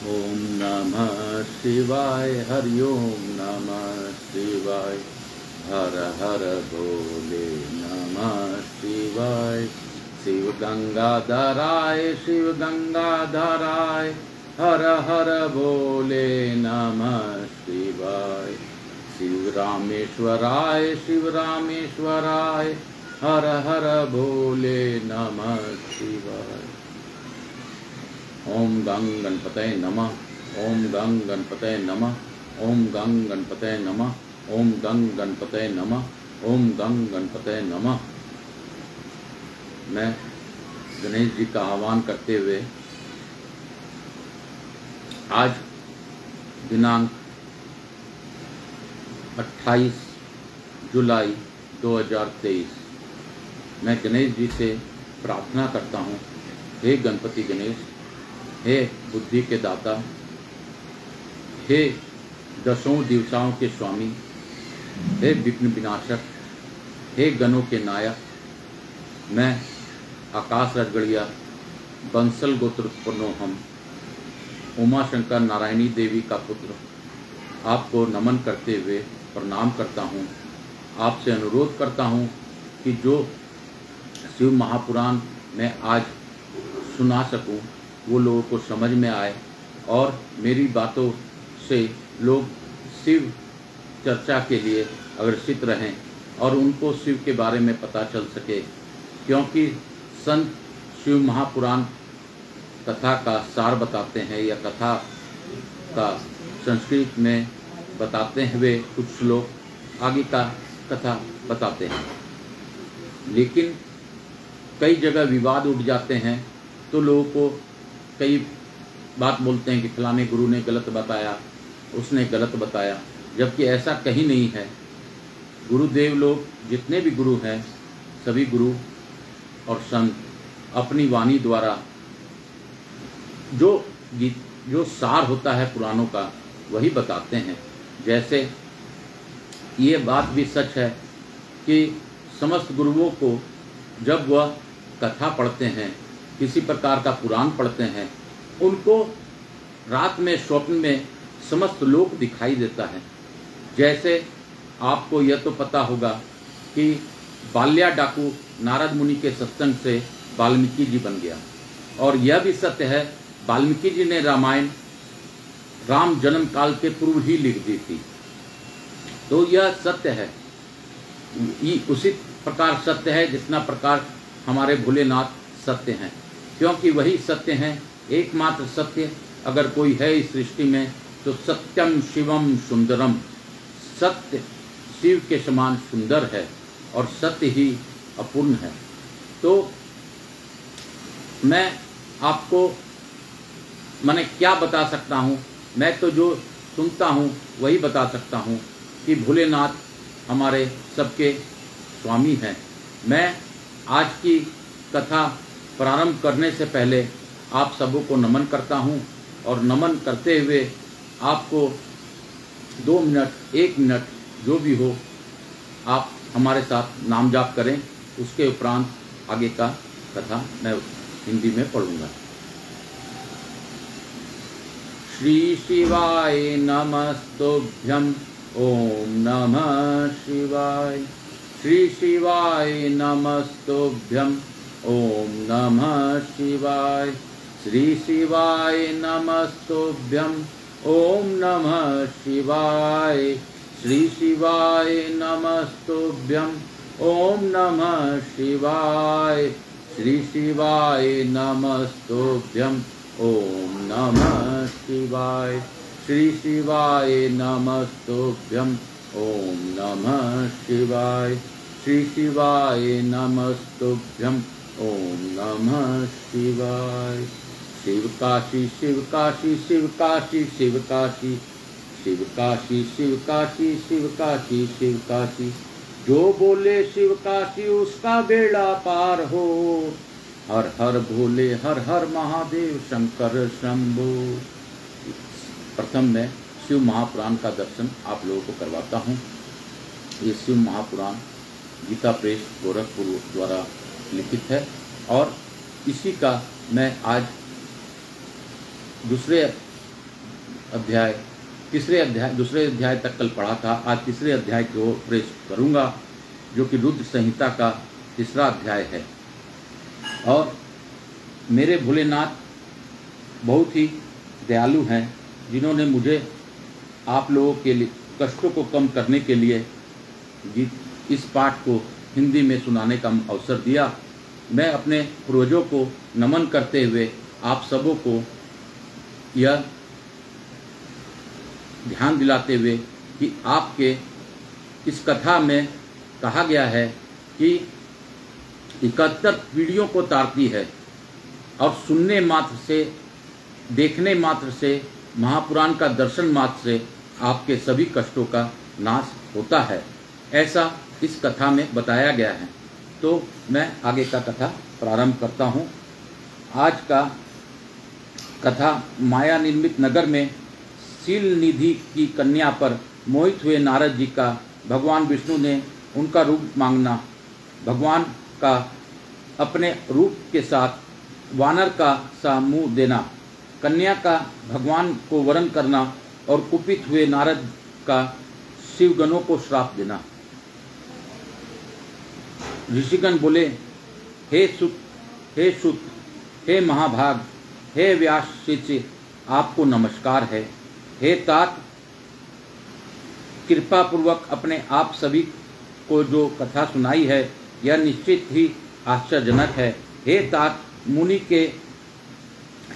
ओम नमः शिवाय। हरि ओम नमः शिवाय। हर हर भोले नमः शिवाय। शिव गंगाधराय शिव गंगाधराय हर हर भोले नमः शिवाय। शिव रामेश्वराय हर हर भोले नमः शिवाय। ओम गंग गणपतये नमः। ओम गंग गणपतये नमः। ओम गंग गणपतये नमः। ओम गंग गणपतये नमः। ओम गंग गणपतये नमः। मैं गणेश जी का आह्वान करते हुए आज दिनांक 28 जुलाई 2023 मैं गणेश जी से प्रार्थना करता हूँ, हे गणपति गणेश, हे बुद्धि के दाता, हे दसों दिवसाओं के स्वामी, हे विघ्न विनाशक, हे गणों के नायक, मैं आकाश रजगड़िया बंसल गोत्र उत्पन्नो हम उमा शंकर नारायणी देवी का पुत्र आपको नमन करते हुए प्रणाम करता हूँ। आपसे अनुरोध करता हूँ कि जो शिव महापुराण मैं आज सुना सकूँ वो लोगों को समझ में आए और मेरी बातों से लोग शिव चर्चा के लिए अग्रसित रहें और उनको शिव के बारे में पता चल सके, क्योंकि संत शिव महापुराण कथा का सार बताते हैं या कथा का संस्कृत में बताते हुए कुछ श्लोक आगे का कथा बताते हैं, लेकिन कई जगह विवाद उठ जाते हैं तो लोगों को कई बात बोलते हैं कि फलाने गुरु ने गलत बताया, उसने गलत बताया, जबकि ऐसा कहीं नहीं है। गुरुदेव लोग जितने भी गुरु हैं सभी गुरु और संत अपनी वाणी द्वारा जो सार होता है पुराणों का वही बताते हैं। जैसे ये बात भी सच है कि समस्त गुरुओं को जब वह कथा पढ़ते हैं, किसी प्रकार का पुराण पढ़ते हैं, उनको रात में स्वप्न में समस्त लोक दिखाई देता है। जैसे आपको यह तो पता होगा कि बाल्या डाकू नारद मुनि के सत्संग से वाल्मीकि जी बन गया, और यह भी सत्य है वाल्मीकि जी ने रामायण राम जन्म काल के पूर्व ही लिख दी थी। तो यह सत्य है, उसी प्रकार सत्य है जितना प्रकार हमारे भोलेनाथ सत्य हैं, क्योंकि वही सत्य हैं। एकमात्र सत्य अगर कोई है इस सृष्टि में तो सत्यम शिवम सुंदरम, सत्य शिव के समान सुंदर है और सत्य ही अपूर्ण है। तो मैं आपको मैंने क्या बता सकता हूँ, मैं तो जो सुनता हूँ वही बता सकता हूँ कि भोलेनाथ हमारे सबके स्वामी हैं। मैं आज की कथा प्रारंभ करने से पहले आप सबों को नमन करता हूँ, और नमन करते हुए आपको 2 मिनट 1 मिनट जो भी हो आप हमारे साथ नाम जाप करें। उसके उपरांत आगे का कथा मैं हिंदी में पढ़ूंगा। श्री शिवाय नमस्तुभ्यं। ओम नमः शिवाय। श्री शिवाय नमस्तुभ्यं। ओम नमः शिवाय। श्री शिवाय नमस्तुभ्यं। ओम नमः शिवाय। श्री शिवाय नमस्तुभ्यं। ओम नमः शिवाय। श्री शिवाय नमस्तुभ्यं। ओम नमः शिवाय। श्री शिवाय नमस्तुभ्यं। ओम नमः शिवाय। श्री शिवाय नमस्तुभ्यं। ओम नमः शिवाय। शिव काशी शिव काशी शिव काशी शिव काशी शिव काशी शिव काशी शिव काशी शिव काशी, जो बोले शिव काशी उसका बेड़ा पार हो। हर हर भोले हर हर महादेव शंकर शंभो। प्रथम मैं शिव महापुराण का दर्शन आप लोगों को करवाता हूँ। ये शिव महापुराण गीता प्रेस गोरखपुर द्वारा लिखित है और इसी का मैं आज दूसरे अध्याय दूसरे अध्याय तक कल पढ़ा था। आज तीसरे अध्याय को प्रवेश करूँगा, जो कि रुद्र संहिता का तीसरा अध्याय है। और मेरे भोलेनाथ बहुत ही दयालु हैं, जिन्होंने मुझे आप लोगों के लिए कष्टों को कम करने के लिए इस पाठ को हिंदी में सुनाने का अवसर दिया। मैं अपने पूर्वजों को नमन करते हुए आप सबों को यह ध्यान दिलाते हुए कि आपके इस कथा में कहा गया है कि 71 पीढ़ियों को तारती है और सुनने मात्र से, देखने मात्र से, महापुराण का दर्शन मात्र से आपके सभी कष्टों का नाश होता है, ऐसा इस कथा में बताया गया है। तो मैं आगे का कथा प्रारंभ करता हूँ। आज का कथा माया निर्मित नगर में शील निधि की कन्या पर मोहित हुए नारद जी का भगवान विष्णु ने उनका रूप मांगना, भगवान का अपने रूप के साथ वानर का सा मुँह देना, कन्या का भगवान को वरण करना और कुपित हुए नारद का शिवगणों को श्राप देना। ऋषिगण बोले, हे सुत, हे महाभाग, हे व्यास शिष्य, आपको नमस्कार है। हे तात, कृपा पूर्वक अपने आप सभी को जो कथा सुनाई है यह निश्चित ही आश्चर्यजनक है। हे तात, मुनि के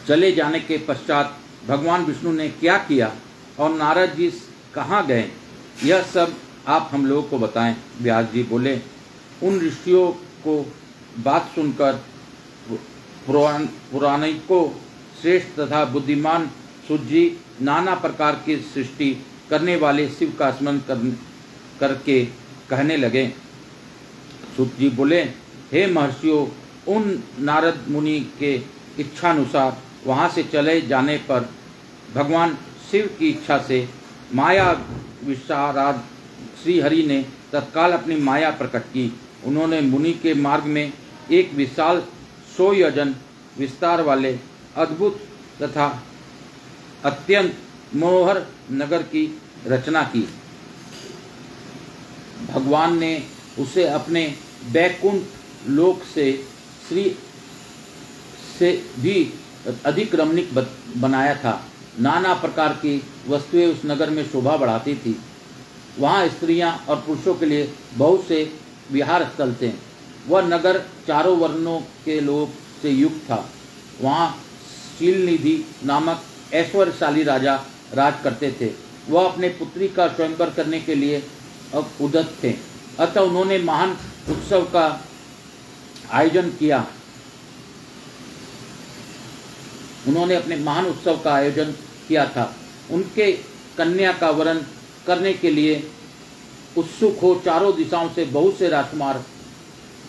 चले जाने के पश्चात भगवान विष्णु ने क्या किया और नारद जी कहाँ गए, यह सब आप हम लोगों को बताएं। व्यास जी बोले, उन ऋषियों को बात सुनकर पुराणिकों श्रेष्ठ तथा बुद्धिमान सूत जी नाना प्रकार की सृष्टि करने वाले शिव का स्मरण करके कहने लगे। सूत जी बोले, हे महर्षियों, उन नारद मुनि के इच्छानुसार वहाँ से चले जाने पर भगवान शिव की इच्छा से माया विशारद श्री हरि ने तत्काल अपनी माया प्रकट की। उन्होंने मुनि के मार्ग में एक विशाल 100 योजन विस्तार वाले अद्भुत तथा अत्यंत मनोहर नगर की रचना की। भगवान ने उसे अपने बैकुंठ लोक से भी अधिक रमणीक बनाया था। नाना प्रकार की वस्तुएं उस नगर में शोभा बढ़ाती थी। वहाँ स्त्रियां और पुरुषों के लिए बहुत से विहार स्थल थे। वह नगर चारों वर्णों के लोग से युक्त था। वहाँ शीलनिधि नामक ऐश्वर्यशाली राजा राज करते थे। वह अपने पुत्री का स्वयंवर करने के लिए उद्यत थे। अतः उन्होंने महान उत्सव का आयोजन किया। उन्होंने अपने महान उत्सव का आयोजन किया था। उनके कन्या का वरण करने के लिए उत्सुक हो चारों दिशाओं से बहुत से राजकुमार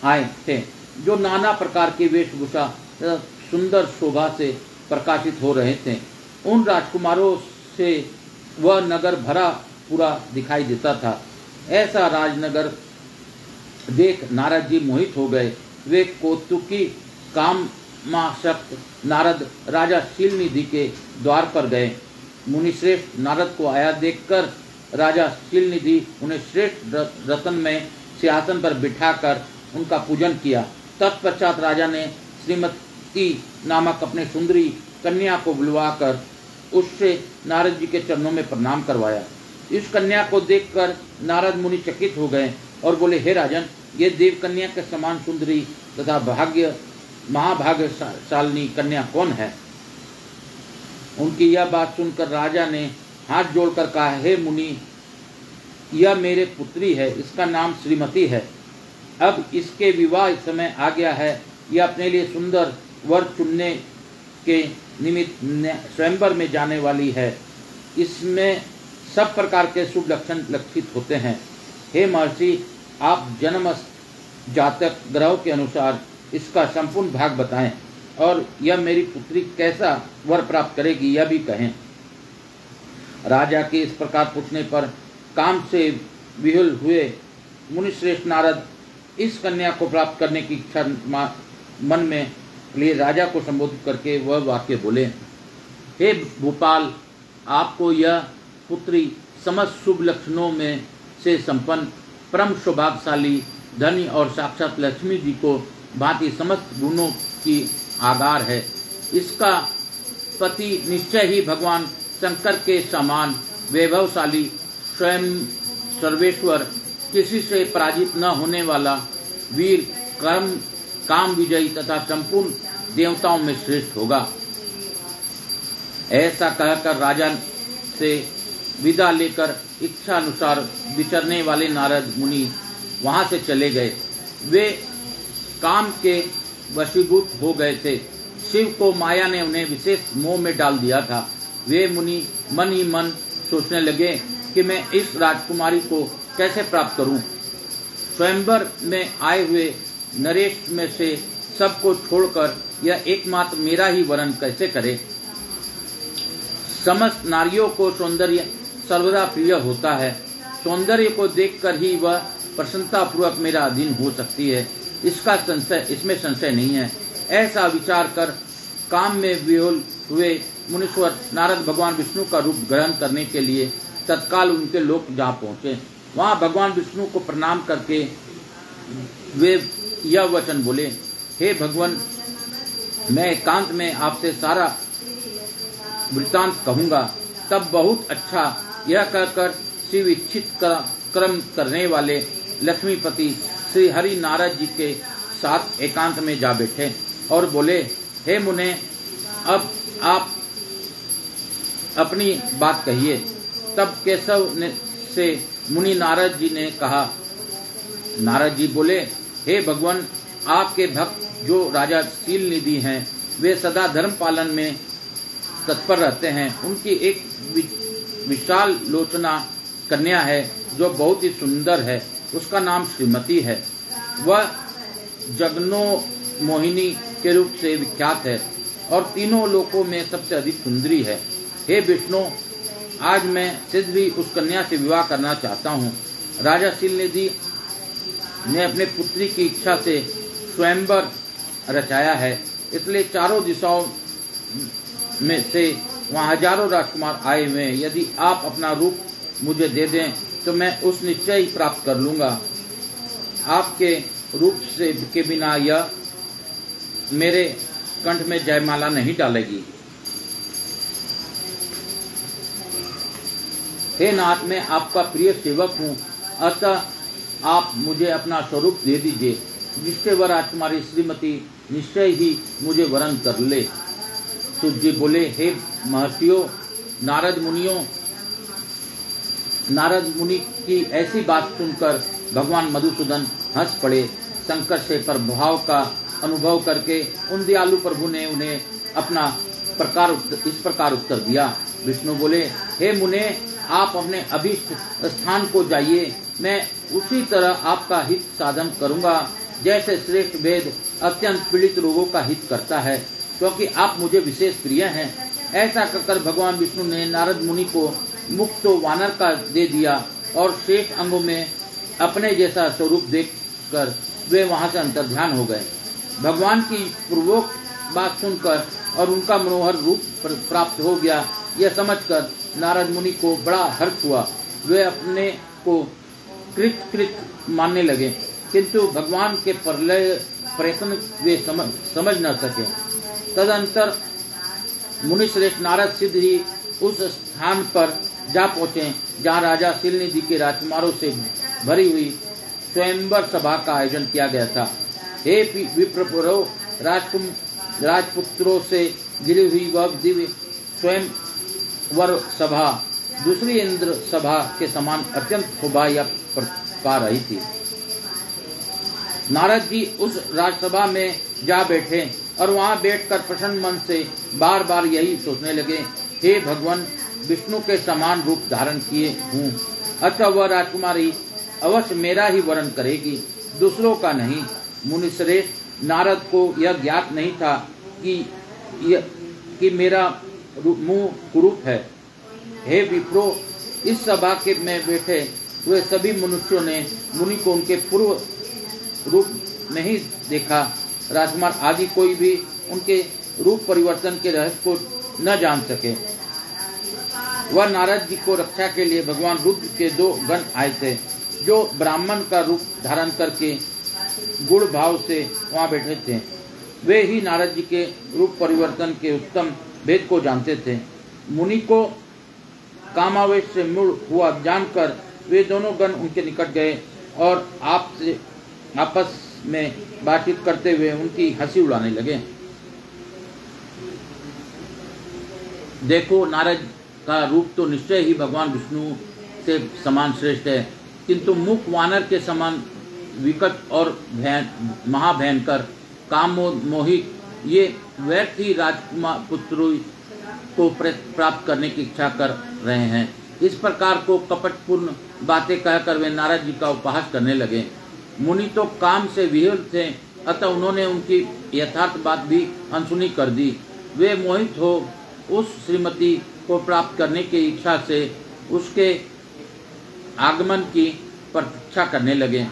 आए थे, जो नाना प्रकार की वेशभूषा सुंदर शोभा से प्रकाशित हो रहे थे। उन राजकुमारों से वह नगर भरा पूरा दिखाई देता था। ऐसा राजनगर देख नारद जी मोहित हो गए। वे कौतुकी कामासक्त नारद राजा शीलनिधि के द्वार पर गए। मुनिश्रेष्ठ नारद को आया देखकर राजा शीलनिधि उन्हें श्रेष्ठ रत्न में सिंहासन पर बिठाकर उनका पूजन किया। तत्पश्चात राजा ने श्रीमती नामक अपने सुंदरी कन्या को बुलवाकर उससे नारद जी के चरणों में प्रणाम करवाया। इस कन्या को देखकर नारद मुनि चकित हो गए और बोले, हे राजन, ये देव कन्या के समान सुंदरी तथा महाभाग्यशालिनी कन्या कौन है? उनकी यह बात सुनकर राजा ने हाथ जोड़कर कहा, हे मुनि, यह मेरे पुत्री है, इसका नाम श्रीमती है। अब इसके विवाह समय आ गया है। यह अपने लिए सुंदर वर चुनने के निमित्त स्वयंवर में जाने वाली है। इसमें सब प्रकार के शुभ लक्षण लक्षित होते हैं। हे महर्षि, आप जन्म जातक ग्रहों के अनुसार इसका संपूर्ण भाग बताएं और यह मेरी पुत्री कैसा वर प्राप्त करेगी यह भी कहें। राजा के इस प्रकार पूछने पर काम से विहुल हुए मुनिश्रेष्ठ नारद इस कन्या को प्राप्त करने की इच्छा मन में लिए राजा को संबोधित करके वह वाक्य बोले, हे भूपाल, आपको यह पुत्री समस्त शुभ लक्षणों में से संपन्न, परम सौभाग्यशाली, धनी और साक्षात लक्ष्मी जी को भांति समस्त गुणों की आधार है। इसका पति निश्चय ही भगवान शंकर के समान वैभवशाली, स्वयं सर्वेश्वर, किसी से पराजित न होने वाला, वीर, काम विजयी तथा संपूर्ण देवताओं में श्रेष्ठ होगा। ऐसा कहकर राजा से विदा लेकर इच्छा अनुसार विचरने वाले नारद मुनि वहां से चले गए। वे काम के वशीभूत हो गए थे। शिव को माया ने उन्हें विशेष मोह में डाल दिया था। वे मुनि मन ही मन सोचने लगे कि मैं इस राजकुमारी को कैसे प्राप्त करूं। स्वयंवर में आए हुए नरेश में से सबको छोड़कर यह एकमात्र मेरा ही वरण कैसे करे। समस्त नारियों को सौंदर्य सर्वदा प्रिय होता है। सौंदर्य को देखकर ही वह प्रसन्नता पूर्वक मेरा अधीन हो सकती है, इसमें संशय नहीं है। ऐसा विचार कर काम में विह्वल हुए मुनीश्वर नारद भगवान विष्णु का रूप ग्रहण करने के लिए तत्काल उनके लोक जा पहुंचे। वहां भगवान विष्णु को प्रणाम करके वे यह वचन बोले, हे भगवान, मैं एकांत में आपसे सारा वृत्तांत कहूंगा। तब बहुत अच्छा यह कहकर शिव इच्छित कर्म करने वाले लक्ष्मीपति श्री हरि नारद जी के साथ एकांत में जा बैठे और बोले, हे मुने, अब आप अपनी बात कहिए। तब केशव से मुनि नारद जी ने कहा। नारद जी बोले, हे भगवान, आपके भक्त जो राजा शील निधि हैं, वे सदा धर्म पालन में तत्पर रहते हैं। उनकी एक विशाल लोचना कन्या है जो बहुत ही सुंदर है। उसका नाम श्रीमती है। वह जगनो मोहिनी के रूप से विख्यात है और तीनों लोकों में सबसे अधिक सुंदरी है। हे विष्णु, आज मैं शीघ्र ही उस कन्या से विवाह करना चाहता हूँ। राजा शीलनिधि ने अपने पुत्री की इच्छा से स्वयंवर रचाया है, इसलिए चारों दिशाओं में से वहाँ हजारों राजकुमार आए हुए हैं। यदि आप अपना रूप मुझे दे दें तो मैं उस निश्चय ही प्राप्त कर लूँगा। आपके रूप से के बिना यह मेरे कंठ में जयमाला नहीं डालेगी। हे नाथ, मैं आपका प्रिय सेवक हूँ, अतः आप मुझे अपना स्वरूप दे दीजिए, जिससे वह राजकुमारी श्रीमती निश्चय ही मुझे वरण कर ले। सूत जी बोले, हे महर्षियों, नारद मुनि की ऐसी बात सुनकर भगवान मधुसूदन हंस पड़े। शंकर से प्रभाव का अनुभव करके उन दयालु प्रभु ने उन्हें अपना इस प्रकार उत्तर दिया। विष्णु बोले, हे मुने, आप अपने अभीष्ट स्थान को जाइए। मैं उसी तरह आपका हित साधन करूंगा, जैसे श्रेष्ठ वेद अत्यंत पीड़ित लोगों का हित करता है, क्योंकि आप मुझे विशेष प्रिय हैं। ऐसा कहकर भगवान विष्णु ने नारद मुनि को मुक्त वानर का दे दिया और शेष अंगों में अपने जैसा स्वरूप देखकर वे वहां से अंतर्ध्यान हो गए। भगवान की पूर्वोक्त बात सुनकर और उनका मनोहर रूप प्राप्त हो गया, यह समझकर नारद मुनि को बड़ा हर्ष हुआ। वे अपने को कृत मानने लगे, किंतु भगवान के प्रयत्न वे समझ न सके। तदंतर मुनिश्रेष्ठ नारद सिद्ध ही उस स्थान पर जा पहुंचे जहाँ राजा शीलनिधि के राजकुमारों से भरी हुई स्वयंवर सभा का आयोजन किया गया था। हे विप्रपुरो, राजपुत्रों से घिरी हुई वह दिव्य स्वयंवर सभा दूसरी इंद्र सभा के समान अत्यंत शोभा पा रही थी। नारद जी उस राजसभा में जा बैठे और वहां बैठकर प्रसन्न मन से बार बार यही सोचने लगे, हे भगवान, विष्णु के समान रूप धारण किए हूँ, अतः वह राजकुमारी अवश्य मेरा ही वरण करेगी, दूसरों का नहीं। मुनिश्रेष्ठ नारद को यह ज्ञात नहीं था कि मेरा मुंह कुरूप है। हे विप्रो, इस सभा के में बैठे हुए सभी मनुष्यों ने मुनि को उनके पूर्व रूप नहीं देखा। राजकुमार आदि कोई भी उनके रूप परिवर्तन के रहस्य को न जान सके। वह नारद जी को रक्षा के लिए भगवान रुद्र के 2 गण आए थे, जो ब्राह्मण का रूप धारण करके गुण भाव से वहाँ बैठे थे। वे ही नारद जी के रूप परिवर्तन के उत्तम भेद को जानते थे। मुनि को कामावेश से मूढ़ हुआ जानकर वे दोनों गण उनके निकट गए और आपस में बातचीत करते हुए उनकी हंसी उड़ाने लगे। देखो, नारद का रूप तो निश्चय ही भगवान विष्णु से समान श्रेष्ठ है, किंतु मुख वानर के समान विकट और महाभयंकर काम मोहित ये व्यर्थ ही राजकुमार पुत्रों को प्राप्त करने की इच्छा कर रहे हैं। इस प्रकार को कपटपूर्ण बातें कहकर वे नारद जी का उपहास करने लगे। मुनि तो काम से विह्वल थे, अतः उन्होंने उनकी यथार्थ बात भी अनसुनी कर दी। वे मोहित हो उस श्रीमती को प्राप्त करने की इच्छा से उसके आगमन की प्रतीक्षा करने लगे।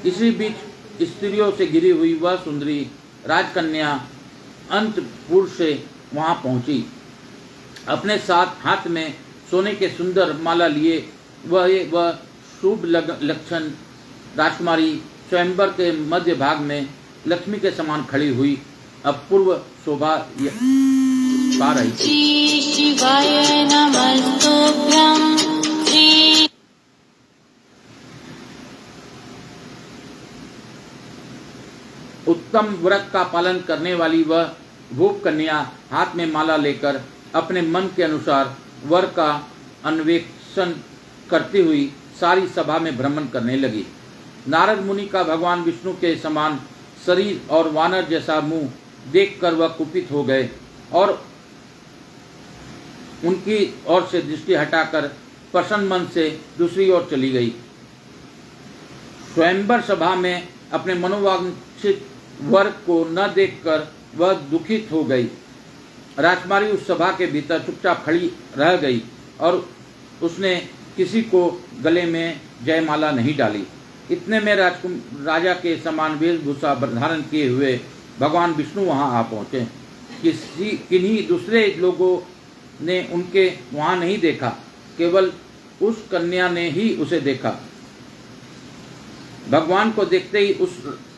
इसी बीच स्त्रियों से घिरी हुई वह सुंदरी राजकन्या अंतपुर से वहां पहुंची। अपने साथ हाथ में सोने के सुंदर माला लिए वह शुभ लक्षण राजकुमारी स्वयंवर के मध्य भाग में लक्ष्मी के समान खड़ी हुई अपूर्व शोभा पा रही थी। शिवाय नमस्तुभ्यं। उत्तम व्रत का पालन करने वाली वह भूप कन्या हाथ में माला लेकर अपने मन के अनुसार वर का अन्वेषण करती हुई सारी सभा में भ्रमण करने लगी। नारद मुनि का भगवान विष्णु के समान शरीर और वानर जैसा मुंह देखकर वह कुपित हो गए और उनकी ओर से दृष्टि हटाकर प्रसन्न मन से दूसरी ओर चली गई। स्वयंवर सभा में अपने मनोवांछित वर को न देखकर वह दुखित हो गई। राजकुमारी उस सभा के भीतर चुपचाप खड़ी रह गई और उसने किसी को गले में जयमाला नहीं डाली। इतने में राजा के समान वेशभूषा धारण किए हुए भगवान विष्णु वहां आ पहुंचे। किन्हीं दूसरे लोगों ने उनके वहां नहीं देखा, केवल उस कन्या ने ही उसे देखा। भगवान को देखते ही उस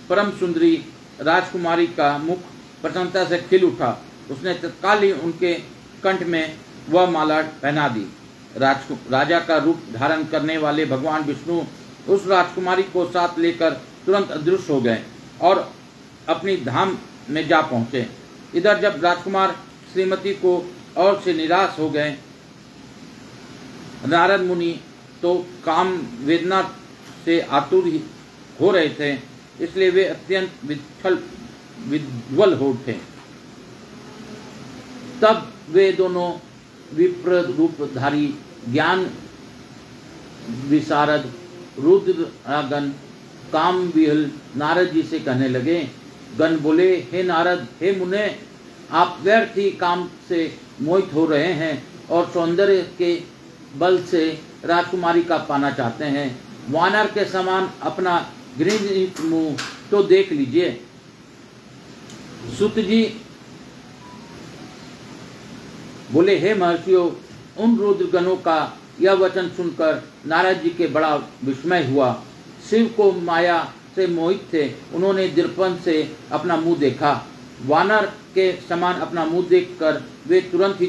परम सुंदरी राजकुमारी का मुख प्रसन्नता से खिल उठा। उसने तत्काल ही उनके कंठ में वह माला पहना दी। राजा का रूप धारण करने वाले भगवान विष्णु उस राजकुमारी को साथ लेकर तुरंत अदृश्य हो गए और अपनी धाम में जा पहुंचे। इधर जब राजकुमार श्रीमती को और से निराश हो गए, नारद मुनि तो काम वेदना से आतुर हो रहे थे, इसलिए वे अत्यंत विह्वल हो उठे। तब वे दोनों विप्र रूपधारी ज्ञान विशारद रुद्रगण काम विहल नारद जी से कहने लगे। गण बोले, हे नारद, हे मुने, आप व्यर्थ ही काम से मोहित हो रहे हैं और सौंदर्य के बल से राजकुमारी का पाना चाहते हैं। वानर के समान अपना घृणित मुंह तो देख लीजिए। सुत जी बोले, हे महर्षियों, उन रुद्रगणों का यह वचन सुनकर नारद जी के बड़ा विस्मय हुआ। शिव को माया से मोहित थे, उन्होंने दर्पण से अपना मुंह देखा। वानर के समान अपना मुंह देखकर वे तुरंत ही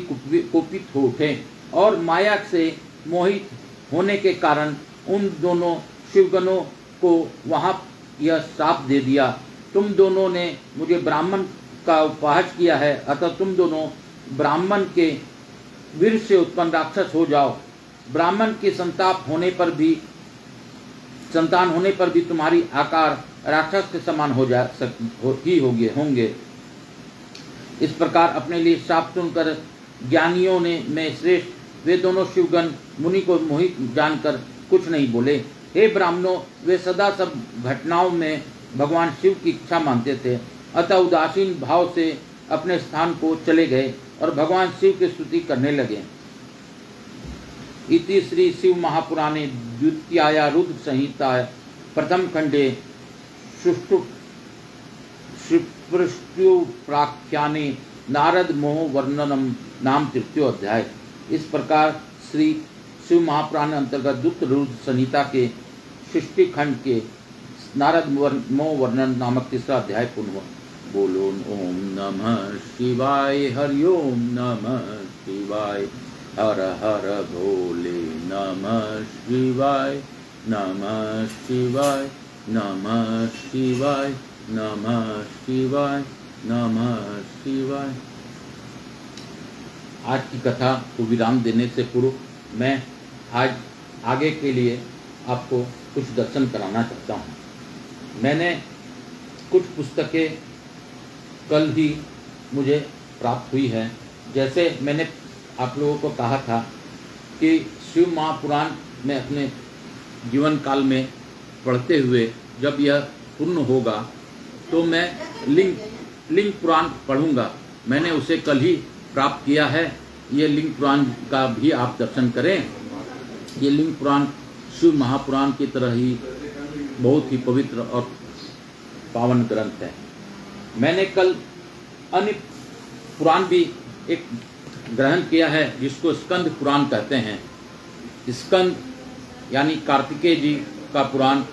कुपित हो उठे और माया से मोहित होने के कारण उन दोनों शिवगणों को वहां यह श्राप दे दिया, तुम दोनों ने मुझे ब्राह्मण का उपहास किया है, अतः तुम दोनों ब्राह्मण के वीर से उत्पन्न राक्षस हो जाओ। ब्राह्मण की संतान होने पर भी तुम्हारी आकार राक्षस के समान होंगे। इस प्रकार अपने लिए श्राप सुनकर ज्ञानियों में श्रेष्ठ वे दोनों शिवगण मुनि को मोहित जानकर कुछ नहीं बोले। हे ब्राह्मणों, वे सदा सब घटनाओं में भगवान शिव की इच्छा मानते थे, अतः उदासीन भाव से अपने स्थान को चले गए और भगवान शिव की स्तुति करने लगे। इति श्री शिव महापुराणे द्वितीया रुद्र संहिता प्रथम खंडे सुष्टुप्राख्याने नारद मोह वर्णनम नाम तृतीय अध्याय। इस प्रकार श्री शिव महापुराण अंतर्गत दुष्ट रुद्र संहिता के सृष्टि खंड के नारद मो वर्णन नामक तीसरा अध्याय पूर्ण। बोलो ओम नमः शिवाय, हरि ओम नमः शिवाय, हर हर भोले नमः शिवाय, नमः शिवाय, नमः शिवाय, नमः शिवाय, नमः शिवाय। आज की कथा को विराम देने से पूर्व मैं आज आगे के लिए आपको कुछ दर्शन कराना चाहता हूँ। मैंने कुछ पुस्तकें कल ही मुझे प्राप्त हुई है। जैसे मैंने आप लोगों को कहा था कि शिव महापुराण में अपने जीवन काल में पढ़ते हुए जब यह पूर्ण होगा तो मैं लिंग पुराण पढ़ूंगा। मैंने उसे कल ही प्राप्त किया है। ये लिंग पुराण का भी आप दर्शन करें। ये लिंग पुराण शिव महापुराण की तरह ही बहुत ही पवित्र और पावन ग्रंथ है। मैंने कल अन्य पुराण भी एक ग्रहण किया है जिसको स्कंद पुराण कहते हैं। स्कंद यानी कार्तिकेय जी का पुराण,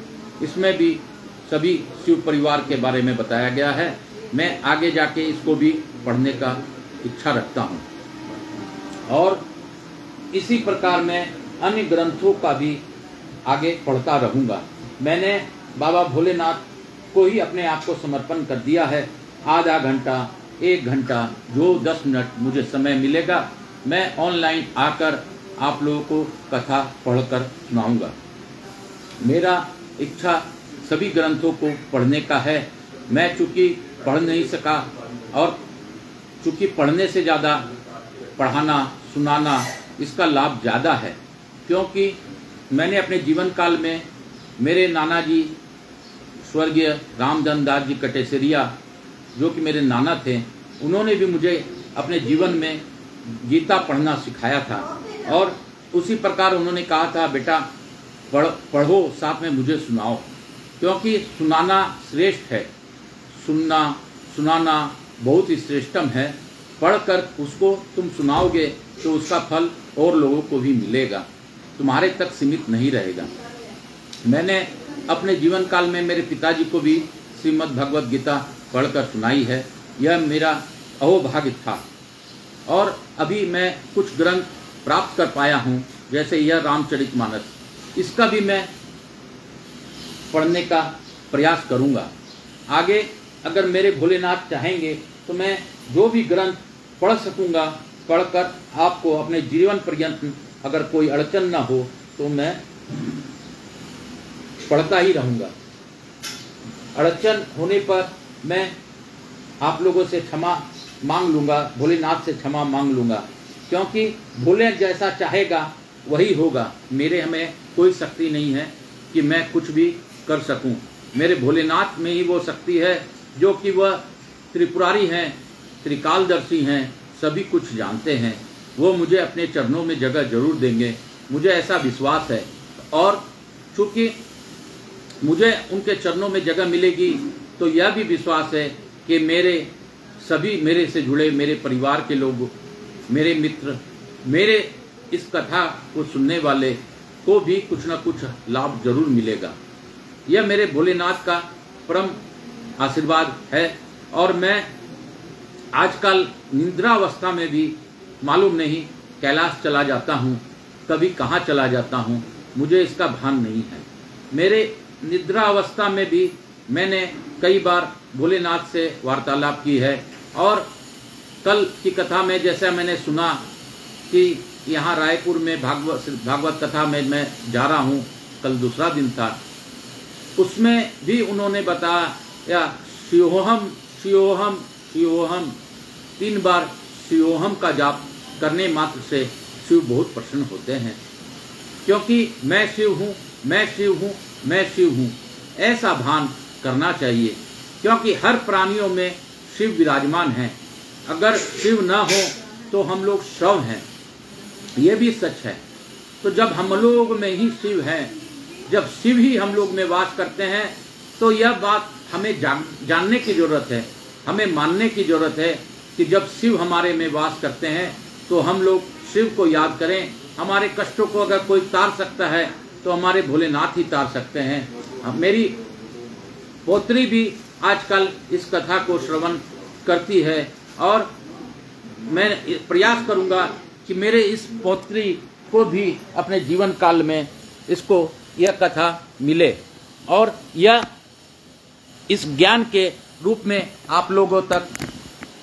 इसमें भी सभी शिव परिवार के बारे में बताया गया है। मैं आगे जाके इसको भी पढ़ने का इच्छा रखता हूँ और इसी प्रकार मैं अन्य ग्रंथों का भी आगे पढ़ता रहूँगा। मैंने बाबा भोलेनाथ को ही अपने आप को समर्पण कर दिया है। आधा घंटा, 1 घंटा, जो 10 मिनट मुझे समय मिलेगा मैं ऑनलाइन आकर आप लोगों को कथा पढ़कर सुनाऊंगा। मेरा इच्छा सभी ग्रंथों को पढ़ने का है। मैं चूँकि पढ़ नहीं सका और चूँकि पढ़ने से ज़्यादा पढ़ाना सुनाना इसका लाभ ज़्यादा है, क्योंकि मैंने अपने जीवन काल में मेरे नाना जी स्वर्गीय रामधन दास जी कटेसरिया, जो कि मेरे नाना थे, उन्होंने भी मुझे अपने जीवन में गीता पढ़ना सिखाया था और उसी प्रकार उन्होंने कहा था, बेटा पढ़ो साथ में मुझे सुनाओ, क्योंकि सुनाना श्रेष्ठ है। सुनाना बहुत ही श्रेष्ठम है। पढ़कर उसको तुम सुनाओगे तो उसका फल और लोगों को भी मिलेगा, तुम्हारे तक सीमित नहीं रहेगा। मैंने अपने जीवन काल में मेरे पिताजी को भी श्रीमद् भगवद गीता पढ़कर सुनाई है। यह मेरा अहोभाग्य था और अभी मैं कुछ ग्रंथ प्राप्त कर पाया हूँ, जैसे यह रामचरितमानस, इसका भी मैं पढ़ने का प्रयास करूँगा। आगे अगर मेरे भोलेनाथ चाहेंगे तो मैं जो भी ग्रंथ पढ़ सकूँगा, पढ़कर आपको अपने जीवन पर्यंत अगर कोई अड़चन न हो तो मैं पढ़ता ही रहूँगा। अड़चन होने पर मैं आप लोगों से क्षमा मांग लूँगा, भोलेनाथ से क्षमा मांग लूँगा, क्योंकि भोले जैसा चाहेगा वही होगा। मेरे हमें कोई शक्ति नहीं है कि मैं कुछ भी कर सकूं। मेरे भोलेनाथ में ही वो शक्ति है जो कि वह त्रिपुरारी हैं, त्रिकालदर्शी हैं, सभी कुछ जानते हैं। वो मुझे अपने चरणों में जगह जरूर देंगे, मुझे ऐसा विश्वास है। और चूँकि मुझे उनके चरणों में जगह मिलेगी तो यह भी विश्वास है कि मेरे से जुड़े मेरे परिवार के लोग, मेरे मित्र, मेरे इस कथा को सुनने वाले को भी कुछ न कुछ लाभ जरूर मिलेगा। यह मेरे भोलेनाथ का परम आशीर्वाद है। और मैं आजकल निद्रावस्था में भी मालूम नहीं कैलाश चला जाता हूँ, कभी कहाँ चला जाता हूँ, मुझे इसका भान नहीं है। मेरे निद्रावस्था में भी मैंने कई बार भोलेनाथ से वार्तालाप की है। और कल की कथा में जैसा मैंने सुना कि यहाँ रायपुर में भागवत कथा में मैं जा रहा हूँ, कल दूसरा दिन था, उसमें भी उन्होंने बताया शिवोहम शिवोहम शिवोहम, 3 बार शिवोहम का जाप करने मात्र से शिव बहुत प्रसन्न होते हैं, क्योंकि मैं शिव हूँ, मैं शिव हूँ, मैं शिव हूँ, ऐसा भान करना चाहिए। क्योंकि हर प्राणियों में शिव विराजमान हैं। अगर शिव न हो तो हम लोग शव हैं, ये भी सच है। तो जब हम लोग में ही शिव हैं, जब शिव ही हम लोग में वास करते हैं, तो यह बात हमें जानने की जरूरत है, हमें मानने की जरूरत है कि जब शिव हमारे में वास करते हैं तो हम लोग शिव को याद करें, हमारे कष्टों को अगर कोई तार सकता है तो हमारे भोलेनाथ ही तार सकते हैं। मेरी पोत्री भी आजकल इस कथा को श्रवण करती है और मैं प्रयास करूंगा कि मेरे इस पोत्री को भी अपने जीवन काल में इसको यह कथा मिले और यह इस ज्ञान के रूप में आप लोगों तक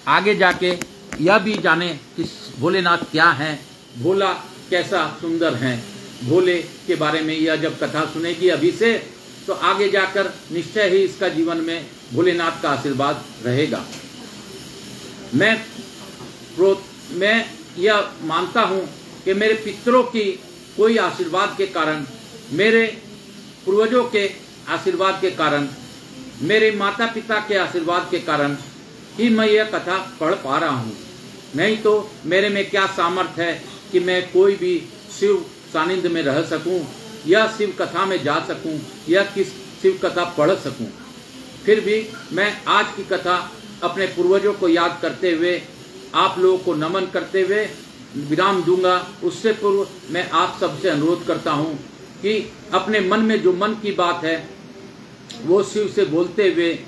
आगे जाके यह भी जाने कि भोलेनाथ क्या हैं, भोला कैसा सुंदर हैं। भोले के बारे में यह जब कथा सुनेगी अभी से तो आगे जाकर निश्चय ही इसका जीवन में भोलेनाथ का आशीर्वाद रहेगा। मैं यह मानता हूँ कि मेरे पितरों की कोई आशीर्वाद के कारण, मेरे पूर्वजों के आशीर्वाद के कारण, मेरे माता पिता के आशीर्वाद के कारण ही मैं यह कथा पढ़ पा रहा हूँ। नहीं तो मेरे में क्या सामर्थ्य है कि मैं कोई भी शिव सानिध्य में रह सकूं या शिव कथा में जा सकूं या किस शिव कथा पढ़ सकूं। फिर भी मैं आज की कथा अपने पूर्वजों को याद करते हुए, आप लोगों को नमन करते हुए विराम दूंगा। उससे पूर्व मैं आप सबसे अनुरोध करता हूं कि अपने मन में जो मन की बात है वो शिव से बोलते हुए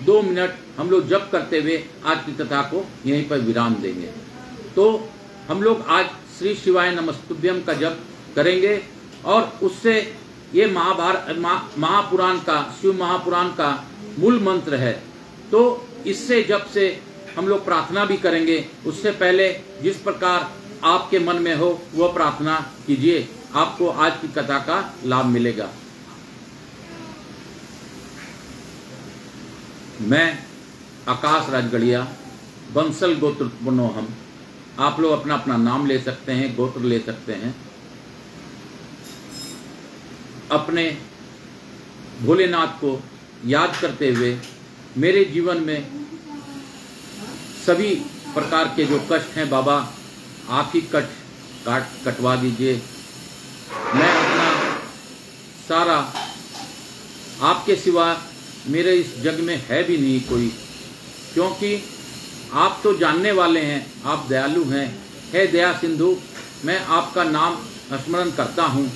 2 मिनट हम लोग जप करते हुए आज की कथा को यहीं पर विराम देंगे। तो हम लोग आज श्री शिवाय नमस्तुभ्यम का जप करेंगे और उससे ये महापुराण का, शिव महापुराण का मूल मंत्र है। तो इससे जब से हम लोग प्रार्थना भी करेंगे, उससे पहले जिस प्रकार आपके मन में हो वह प्रार्थना कीजिए, आपको आज की कथा का लाभ मिलेगा। मैं आकाश राजगढ़िया, बंसल गोत्र उत्पन्नो हम। आप लोग अपना अपना नाम ले सकते हैं, गोत्र ले सकते हैं। अपने भोलेनाथ को याद करते हुए मेरे जीवन में सभी प्रकार के जो कष्ट हैं बाबा आप ही कटवा दीजिए। मैं अपना सारा, आपके सिवा मेरे इस जग में है भी नहीं कोई, क्योंकि आप तो जानने वाले हैं, आप दयालु हैं। हे दया सिंधु, मैं आपका नाम स्मरण करता हूँ।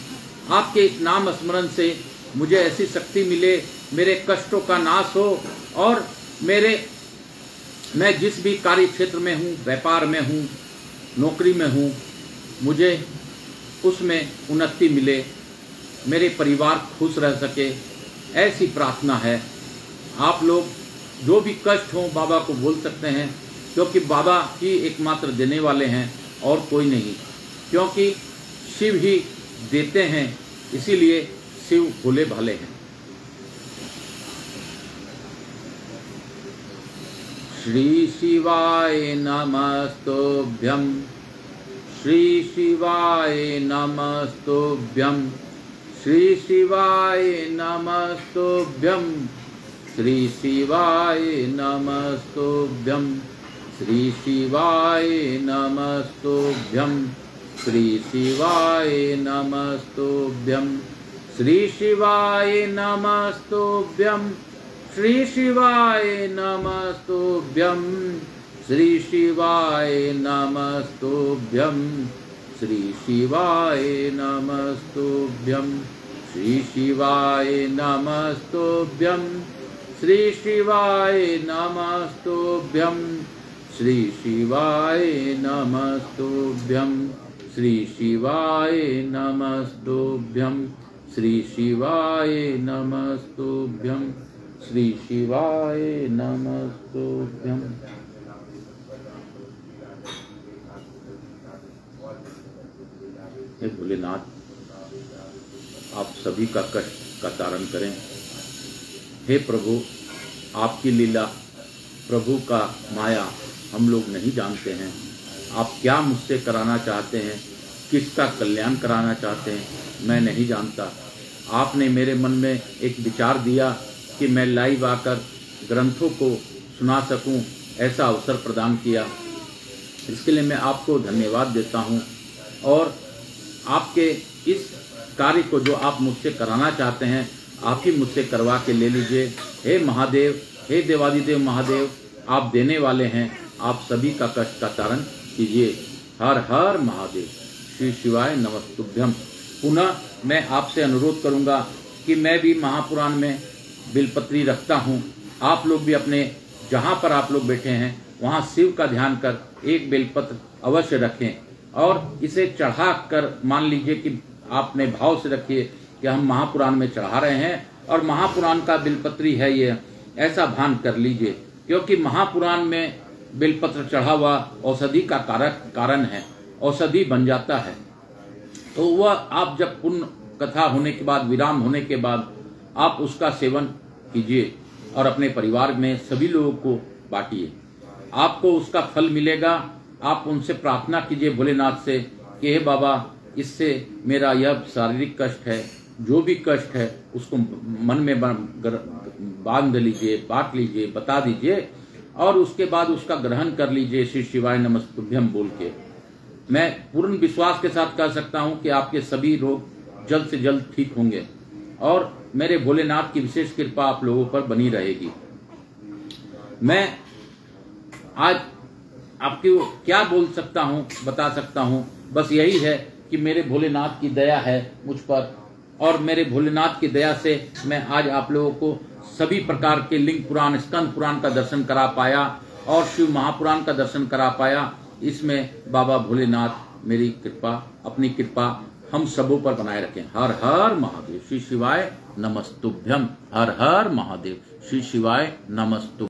आपके इस नाम स्मरण से मुझे ऐसी शक्ति मिले, मेरे कष्टों का नाश हो और मैं जिस भी कार्य क्षेत्र में हूँ, व्यापार में हूँ, नौकरी में हूँ, मुझे उसमें उन्नति मिले, मेरे परिवार खुश रह सके, ऐसी प्रार्थना है। आप लोग जो भी कष्ट हो बाबा को बोल सकते हैं, क्योंकि बाबा ही एकमात्र देने वाले हैं और कोई नहीं, क्योंकि शिव ही देते हैं, इसीलिए शिव भोले भाले हैं। श्री शिवाय नमस्तुभ्यं, श्री शिवाय नमस्तुभ्यं, श्री शिवाय नमस्तुभ्यं, श्री शिवाय नमस्तुभ्यं, श्री शिवाय नमस्तुभ्यं, श्री शिवाय नमस्तुभ्यं, श्री शिवाय नमस्तुभ्यं, श्री शिवाय नमस्तुभ्यं, श्री शिवाय नमस्तुभ्यं, श्री शिवाय नमस्तुभ्यं, श्री शिवाय नमस्तुभ्यं, श्री शिवाय नमस्तुभ्यं, श्री शिवाय नमस्तुभ्यं, श्री शिवाय नमस्तुभ्यं, श्री शिवाय नमस्तुभ्यं, श्री शिवाय नमस्तुभ्यं। हे भोलेनाथ, आप सभी का कष्ट का तारण करें। हे प्रभु, आपकी लीला, प्रभु का माया हम लोग नहीं जानते हैं। आप क्या मुझसे कराना चाहते हैं, किसका कल्याण कराना चाहते हैं, मैं नहीं जानता। आपने मेरे मन में एक विचार दिया कि मैं लाइव आकर ग्रंथों को सुना सकूं, ऐसा अवसर प्रदान किया। इसके लिए मैं आपको धन्यवाद देता हूं और आपके इस कार्य को जो आप मुझसे कराना चाहते हैं, आप ही मुझसे करवा के ले लीजिए। हे महादेव, हे देवादिदेव महादेव, आप देने वाले हैं, आप सभी का कष्ट का तारण कीजिए। हर हर महादेव। श्री शिवाय नमस्तुभ्यम। पुनः मैं आपसे अनुरोध करूंगा कि मैं भी महापुराण में बिलपत्री रखता हूं। आप लोग भी अपने जहां पर आप लोग बैठे हैं वहां शिव का ध्यान कर एक बेलपत्र अवश्य रखें और इसे चढ़ा कर मान लीजिए कि आपने भाव से रखिए कि हम महापुराण में चढ़ा रहे हैं और महापुराण का बिलपत्री है ये, ऐसा भान कर लीजिए, क्योंकि महापुराण में बेलपत्र चढ़ा हुआ औषधि का कारण है, औषधि बन जाता है। तो वह आप जब पुण्य कथा होने के बाद, विराम होने के बाद आप उसका सेवन कीजिए और अपने परिवार में सभी लोगों को बांटिए, आपको उसका फल मिलेगा। आप उनसे प्रार्थना कीजिए भोलेनाथ से कि हे बाबा, इससे मेरा यह शारीरिक कष्ट है, जो भी कष्ट है उसको मन में बांध लीजिए, बांट लीजिए, बता दीजिए और उसके बाद उसका ग्रहण कर लीजिए श्री शिवाय नमस्तुभ्यम बोल के। मैं पूर्ण विश्वास के साथ कह सकता हूं कि आपके सभी रोग जल्द से जल्द ठीक होंगे और मेरे भोलेनाथ की विशेष कृपा आप लोगों पर बनी रहेगी। मैं आज आपको क्या बोल सकता हूं, बता सकता हूं, बस यही है कि मेरे भोलेनाथ की दया है मुझ पर और मेरे भोलेनाथ की दया से मैं आज आप लोगों को सभी प्रकार के लिंग पुराण, स्कंद पुराण का दर्शन करा पाया और शिव महापुराण का दर्शन करा पाया। इसमें बाबा भोलेनाथ मेरी कृपा, अपनी कृपा हम सबों पर बनाए रखें। हर हर महादेव, श्री शिवाय नमस्तुभ्यम। हर हर महादेव, श्री शिवाय नमस्तुभ्यम।